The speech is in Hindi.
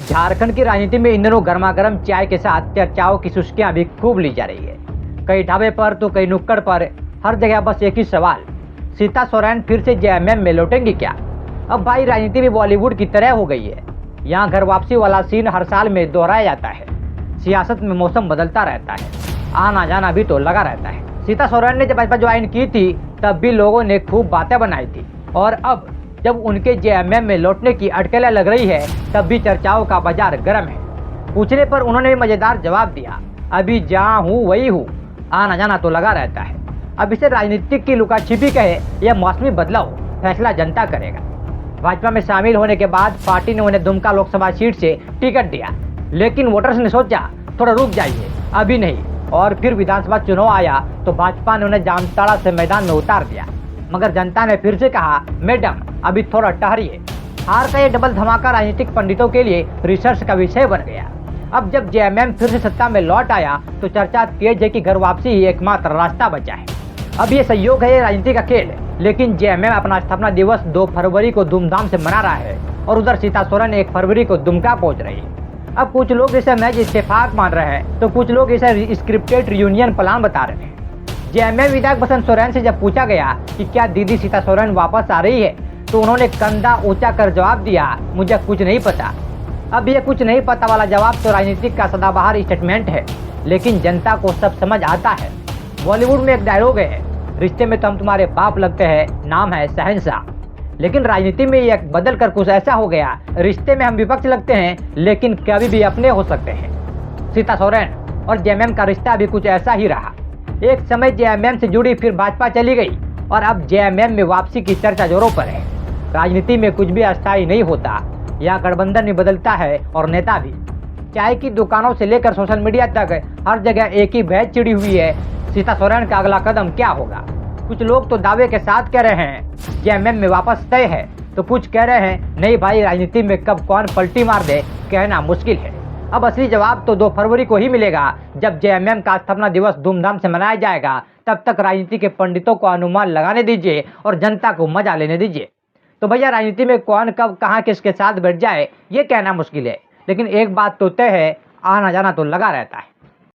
झारखंड की राजनीति में इन दिनों गर्मा-गर्म चाय के साथ चर्चाओं की सुस्कियां भी खूब ली जा रही है। कई ढाबे पर तो कई नुक्कड़ पर हर जगह बस एक ही सवाल, सीता सोरेन फिर से जेएमएम में लौटेंगी क्या? अब भाई राजनीति भी बॉलीवुड की तरह हो गई है। यहाँ घर वापसी वाला सीन हर साल में दोहराया जाता है। सियासत में मौसम बदलता रहता है, आना जाना भी तो लगा रहता है। सीता सोरेन ने जब भाजपा ज्वाइन की थी तब भी लोगों ने खूब बातें बनाई थी, और अब जब उनके जेएमएम में लौटने की अटकलें लग रही है तब भी चर्चाओं का बाजार गर्म है। पूछने पर उन्होंने भी मजेदार जवाब दिया, अभी जहाँ हूँ वही हूँ, आना जाना तो लगा रहता है। अब इसे राजनीतिक की लुका छिपी कहे या मौसमी बदलाव, फैसला जनता करेगा। भाजपा में शामिल होने के बाद पार्टी ने उन्हें दुमका लोकसभा सीट से टिकट दिया, लेकिन वोटर्स ने सोचा थोड़ा रुक जाइए, अभी नहीं। और फिर विधानसभा चुनाव आया तो भाजपा ने उन्हें जामताड़ा से मैदान में उतार दिया, मगर जनता ने फिर से कहा, मैडम अभी थोड़ा ठहरिए। हार का ये डबल धमाका राजनीतिक पंडितों के लिए रिसर्च का विषय बन गया। अब जब जेएमएम फिर से सत्ता में लौट आया तो चर्चा तेज है कि घर वापसी ही एकमात्र रास्ता बचा है। अब ये संयोग है, ये राजनीति का खेल, लेकिन जेएमएम अपना स्थापना दिवस 2 फरवरी को धूमधाम से मना रहा है और उधर सीता सोरेन 1 फरवरी को दुमका पहुंच रही है। अब कुछ लोग इसे मैच इत्तेफाक मान रहे हैं तो कुछ लोग इसे स्क्रिप्टेड रियूनियन प्लान बता रहे हैं। जेएमएम विधायक बसंत सोरेन से जब पूछा गया कि क्या दीदी सीता सोरेन वापस आ रही है तो उन्होंने कंधा ऊंचा कर जवाब दिया, मुझे कुछ नहीं पता। अब ये कुछ नहीं पता वाला जवाब तो राजनीतिक का सदाबहार स्टेटमेंट है, लेकिन जनता को सब समझ आता है। बॉलीवुड में एक डायलॉग है, रिश्ते में तो हम तुम्हारे बाप लगते हैं, नाम है शहंशाह। लेकिन राजनीति में ये बदल कर कुछ ऐसा हो गया, रिश्ते में हम विपक्ष लगते हैं लेकिन कभी भी अपने हो सकते हैं। सीता सोरेन और जेएमएम का रिश्ता भी कुछ ऐसा ही रहा। एक समय जेएमएम से जुड़ी, फिर भाजपा चली गई और अब जेएमएम में वापसी की चर्चा जोरों पर है। राजनीति में कुछ भी अस्थायी नहीं होता, यहाँ गठबंधन भी बदलता है और नेता भी। चाय की दुकानों से लेकर सोशल मीडिया तक हर जगह एक ही बहस छिड़ी हुई है, सीता सोरेन का अगला कदम क्या होगा। कुछ लोग तो दावे के साथ कह रहे हैं जेएमएम में वापस तय है, तो कुछ कह रहे हैं नहीं भाई, राजनीति में कब कौन पलटी मार दे कहना मुश्किल है। अब असली जवाब तो 2 फरवरी को ही मिलेगा, जब जेएमएम का स्थापना दिवस धूमधाम से मनाया जाएगा। तब तक राजनीति के पंडितों को अनुमान लगाने दीजिए और जनता को मजा लेने दीजिए। तो भैया राजनीति में कौन कब कहाँ किसके साथ बैठ जाए ये कहना मुश्किल है, लेकिन एक बात तो तय है, आना जाना तो लगा रहता है।